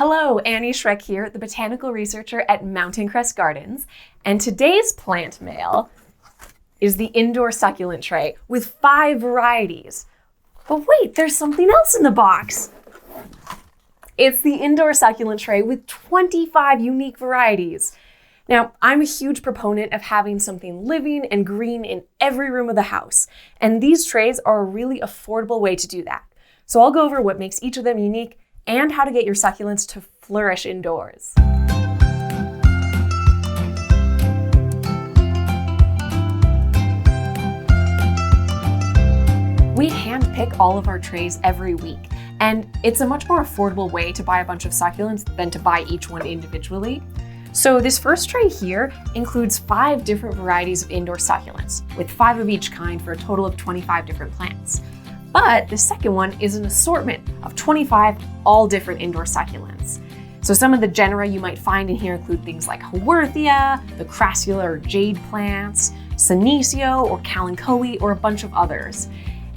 Hello, Annie Schreck here, the botanical researcher at Mountain Crest Gardens, and today's plant mail is the indoor succulent tray with 5 varieties. But wait, there's something else in the box. It's the indoor succulent tray with 25 unique varieties. Now, I'm a huge proponent of having something living and green in every room of the house, and these trays are a really affordable way to do that. So I'll go over what makes each of them unique and how to get your succulents to flourish indoors. We hand-pick all of our trays every week, and it's a much more affordable way to buy a bunch of succulents than to buy each one individually. So this first tray here includes 5 different varieties of indoor succulents, with 5 of each kind for a total of 25 different plants. But the second one is an assortment of 25 all different indoor succulents. So some of the genera you might find in here include things like Haworthia, the crassula or jade plants, Senecio or kalanchoe, or a bunch of others.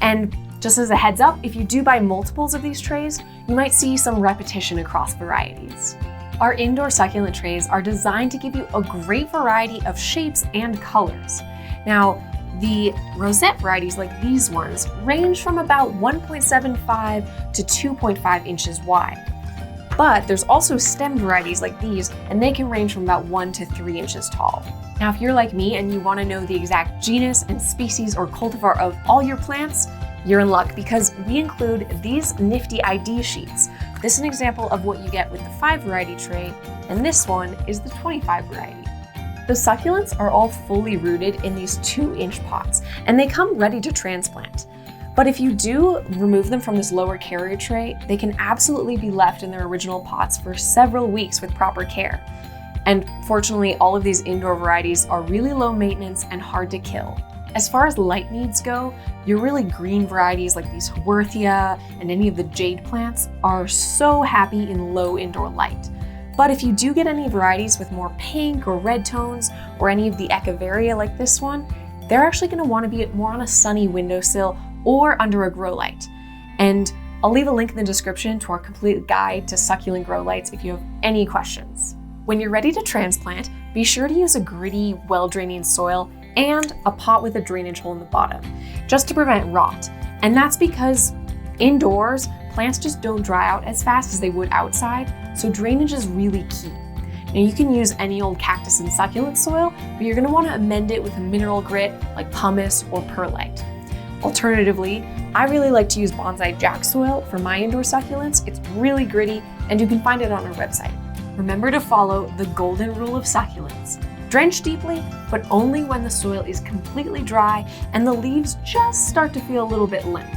And just as a heads up, if you do buy multiples of these trays, you might see some repetition across varieties. Our indoor succulent trays are designed to give you a great variety of shapes and colors. Now, the rosette varieties like these ones range from about 1.75 to 2.5 inches wide. But there's also stem varieties like these, and they can range from about 1 to 3 inches tall. Now, if you're like me and you want to know the exact genus and species or cultivar of all your plants, you're in luck because we include these nifty ID sheets. This is an example of what you get with the 5 variety tray, and this one is the 25 variety. The succulents are all fully rooted in these 2-inch pots, and they come ready to transplant. But if you do remove them from this lower carrier tray, they can absolutely be left in their original pots for several weeks with proper care. And fortunately, all of these indoor varieties are really low maintenance and hard to kill. As far as light needs go, your really green varieties like these Haworthia and any of the jade plants are so happy in low indoor light. But if you do get any varieties with more pink or red tones, or any of the Echeveria like this one, they're actually going to want to be more on a sunny windowsill or under a grow light. And I'll leave a link in the description to our complete guide to succulent grow lights if you have any questions. When you're ready to transplant, be sure to use a gritty, well-draining soil and a pot with a drainage hole in the bottom, just to prevent rot. And that's because indoors, plants just don't dry out as fast as they would outside, so drainage is really key. Now, you can use any old cactus and succulent soil, but you're going to want to amend it with a mineral grit like pumice or perlite. Alternatively, I really like to use bonsai jack soil for my indoor succulents. It's really gritty, and you can find it on our website. Remember to follow the golden rule of succulents. Drench deeply, but only when the soil is completely dry and the leaves just start to feel a little bit limp.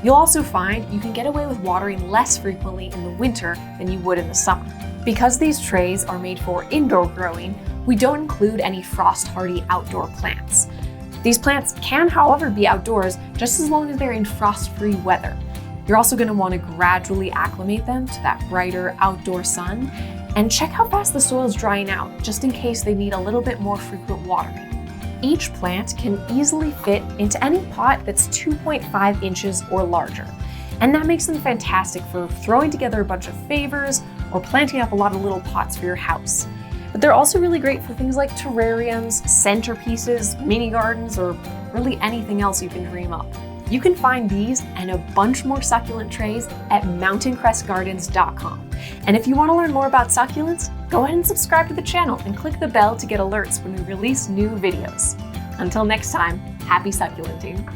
You'll also find you can get away with watering less frequently in the winter than you would in the summer. Because these trays are made for indoor growing, we don't include any frost-hardy outdoor plants. These plants can, however, be outdoors just as long as they're in frost-free weather. You're also going to want to gradually acclimate them to that brighter outdoor sun, and check how fast the soil is drying out, just in case they need a little bit more frequent watering. Each plant can easily fit into any pot that's 2.5 inches or larger, and that makes them fantastic for throwing together a bunch of favors or planting up a lot of little pots for your house. But they're also really great for things like terrariums, centerpieces, mini gardens, or really anything else you can dream up. You can find these and a bunch more succulent trays at mountaincrestgardens.com. And if you want to learn more about succulents, go ahead and subscribe to the channel and click the bell to get alerts when we release new videos. Until next time, happy succulenting.